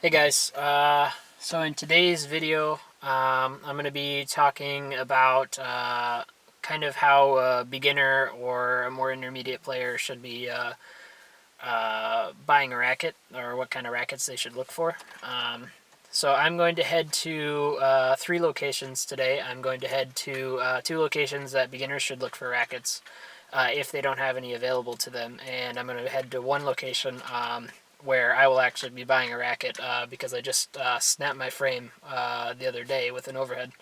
Hey guys, so in today's video, I'm going to be talking about kind of how a beginner or a more intermediate player should be buying a racket, or what kind of rackets they should look for. So I'm going to head to 3 locations today. I'm going to head to 2 locations that beginners should look for rackets if they don't have any available to them, and I'm going to head to 1 location where I will actually be buying a racket because I just snapped my frame the other day with an overhead.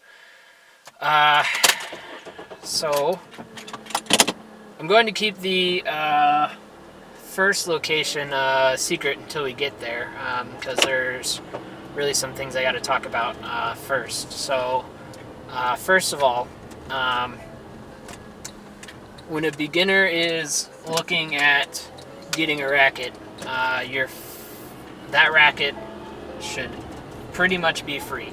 So I'm going to keep the first location secret until we get there, because there's really some things I got to talk about first. So first of all, when a beginner is looking at getting a racket, that racket should pretty much be free.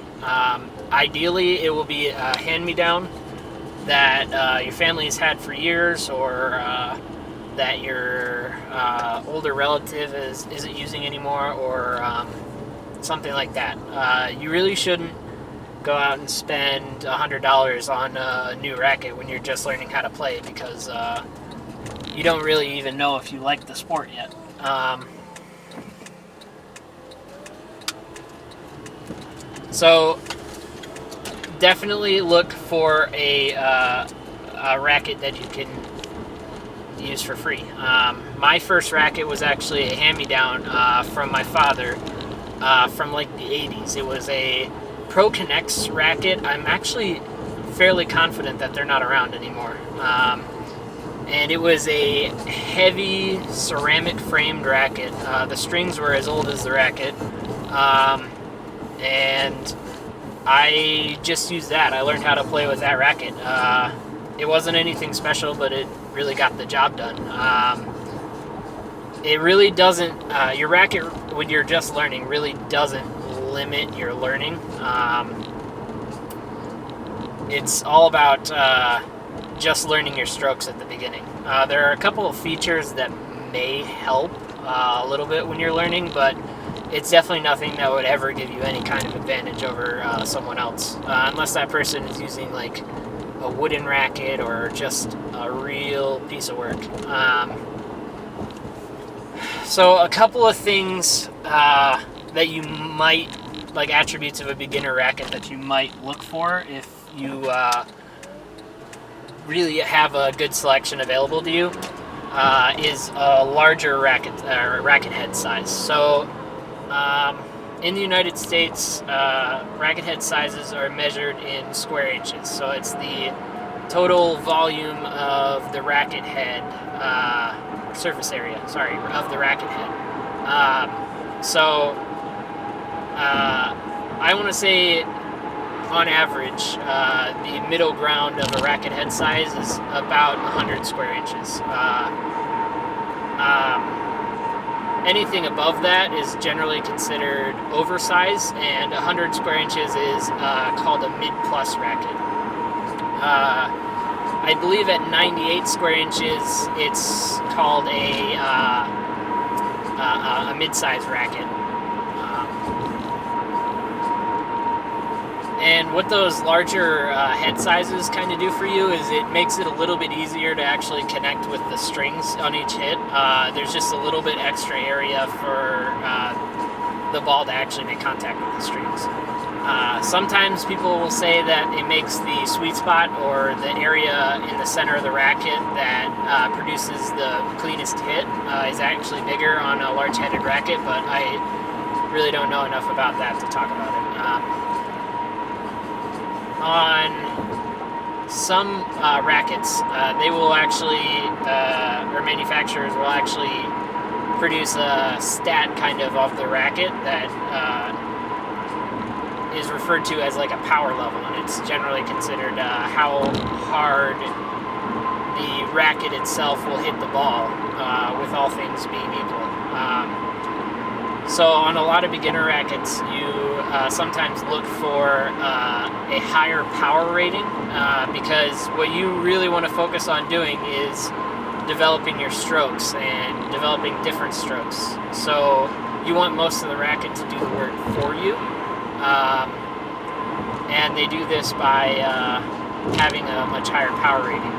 Ideally, it will be a hand-me-down that your family has had for years, or that your older relative isn't using anymore, or something like that. You really shouldn't go out and spend $100 on a new racket when you're just learning how to play, because you don't really even know if you like the sport yet. So definitely look for a racket that you can use for free. My first racket was actually a hand-me-down from my father from like the 80s. It was a Pro Connects racket. I'm actually fairly confident that they're not around anymore. And it was a heavy ceramic framed racket. The strings were as old as the racket. And I just used that. I learned how to play with that racket. It wasn't anything special, but it really got the job done. It really doesn't, your racket, when you're just learning, really doesn't limit your learning. It's all about just learning your strokes at the beginning. There are a couple of features that may help a little bit when you're learning, but it's definitely nothing that would ever give you any kind of advantage over someone else, unless that person is using like a wooden racket or just a real piece of work. So a couple of things that you might, like attributes of a beginner racket that you might look for if you really have a good selection available to you, is a larger racket head size. So in the United States, racket head sizes are measured in square inches. So it's the total volume of the racket head, surface area, of the racket head. I want to say, on average, the middle ground of a racket head size is about 100 square inches. Anything above that is generally considered oversized, and 100 square inches is called a mid-plus racket. I believe at 98 square inches, it's called a mid-size racket. And what those larger head sizes kind of do for you is it makes it a little bit easier to actually connect with the strings on each hit. There's just a little bit extra area for the ball to actually make contact with the strings. Sometimes people will say that it makes the sweet spot, or the area in the center of the racket that produces the cleanest hit, is actually bigger on a large-headed racket, but I really don't know enough about that to talk about it. On some rackets, they will actually, or manufacturers will actually produce a stat kind of the racket that is referred to as like a power level, and it's generally considered how hard the racket itself will hit the ball, with all things being equal. So on a lot of beginner rackets, you sometimes look for a higher power rating, because what you really want to focus on doing is developing your strokes and developing different strokes. So you want most of the racket to do the work for you. And they do this by having a much higher power rating.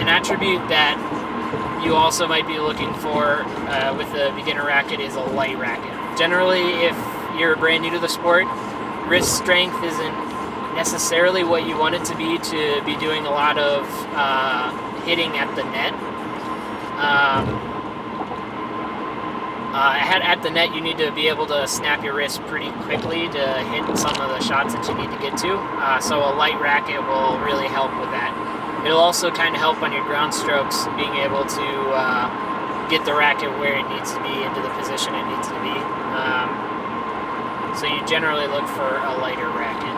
An attribute that you also might be looking for with a beginner racket is a light racket. Generally, if you're brand new to the sport, wrist strength isn't necessarily what you want it to be doing a lot of hitting at the net. At the net, you need to be able to snap your wrist pretty quickly to hit some of the shots that you need to get to. So a light racket will really help with that. It'll also kind of help on your ground strokes, being able to get the racket where it needs to be, into the position it needs to be. So you generally look for a lighter racket.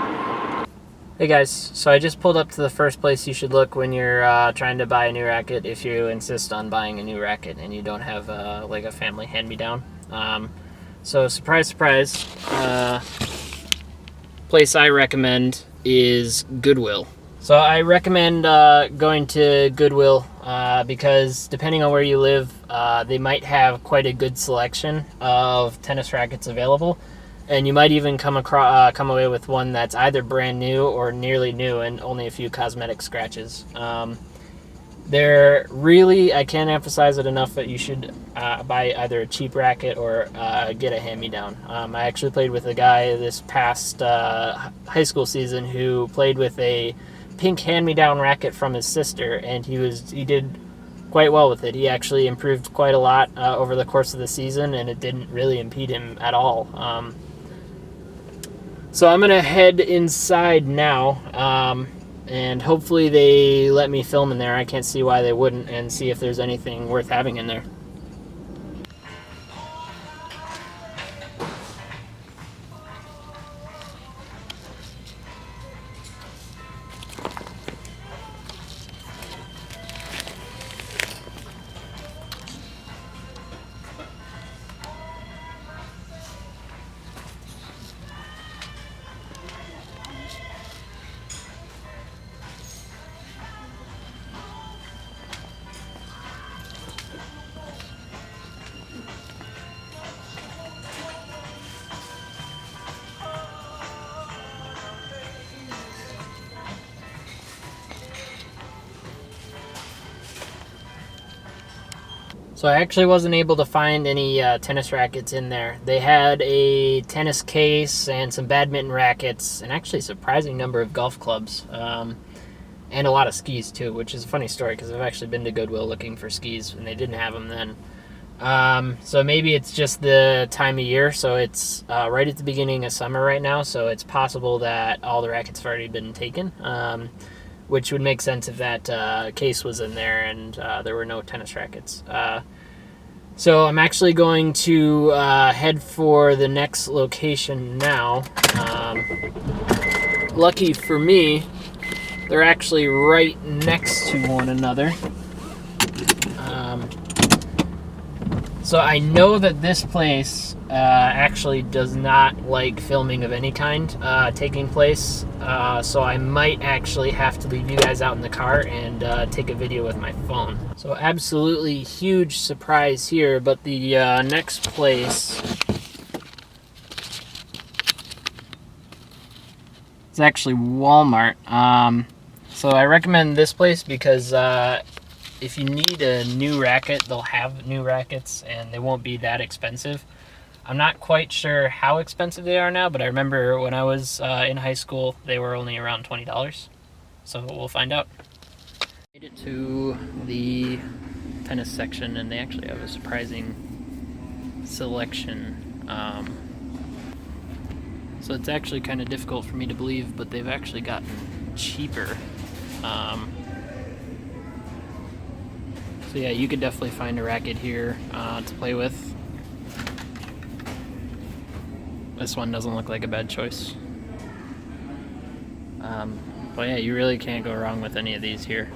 Hey guys, so I just pulled up to the first place you should look when you're trying to buy a new racket if you insist on buying a new racket and you don't have like a family hand-me-down. So surprise, surprise, place I recommend is Goodwill. So I recommend going to Goodwill because depending on where you live, they might have quite a good selection of tennis rackets available. And you might even come away with one that's either brand new or nearly new and only a few cosmetic scratches. They're really, I can't emphasize it enough that you should buy either a cheap racket or get a hand-me-down. I actually played with a guy this past high school season who played with a pink hand-me-down racket from his sister, and he did quite well with it. He actually improved quite a lot over the course of the season, and it didn't really impede him at all. So I'm gonna head inside now, and hopefully they let me film in there. I can't see why they wouldn't, and see if there's anything worth having in there. So I actually wasn't able to find any tennis rackets in there. They had a tennis case and some badminton rackets, and actually a surprising number of golf clubs, and a lot of skis too, which is a funny story because I've actually been to Goodwill looking for skis and they didn't have them then. So maybe it's just the time of year, so it's right at the beginning of summer right now, so it's possible that all the rackets have already been taken, which would make sense if that case was in there and there were no tennis rackets. So I'm actually going to head for the next location now. Lucky for me, they're actually right next to one another. So I know that this place actually does not like filming of any kind taking place. So I might actually have to leave you guys out in the car and take a video with my phone. So absolutely huge surprise here, but the next place is actually Walmart. So I recommend this place because if you need a new racket, they'll have new rackets and they won't be that expensive. I'm not quite sure how expensive they are now, but I remember when I was in high school, they were only around $20. So we'll find out. Made it to the tennis section, and they actually have a surprising selection. So it's actually kind of difficult for me to believe, but they've actually gotten cheaper. So yeah, you could definitely find a racket here to play with. This one doesn't look like a bad choice. But yeah, you really can't go wrong with any of these here.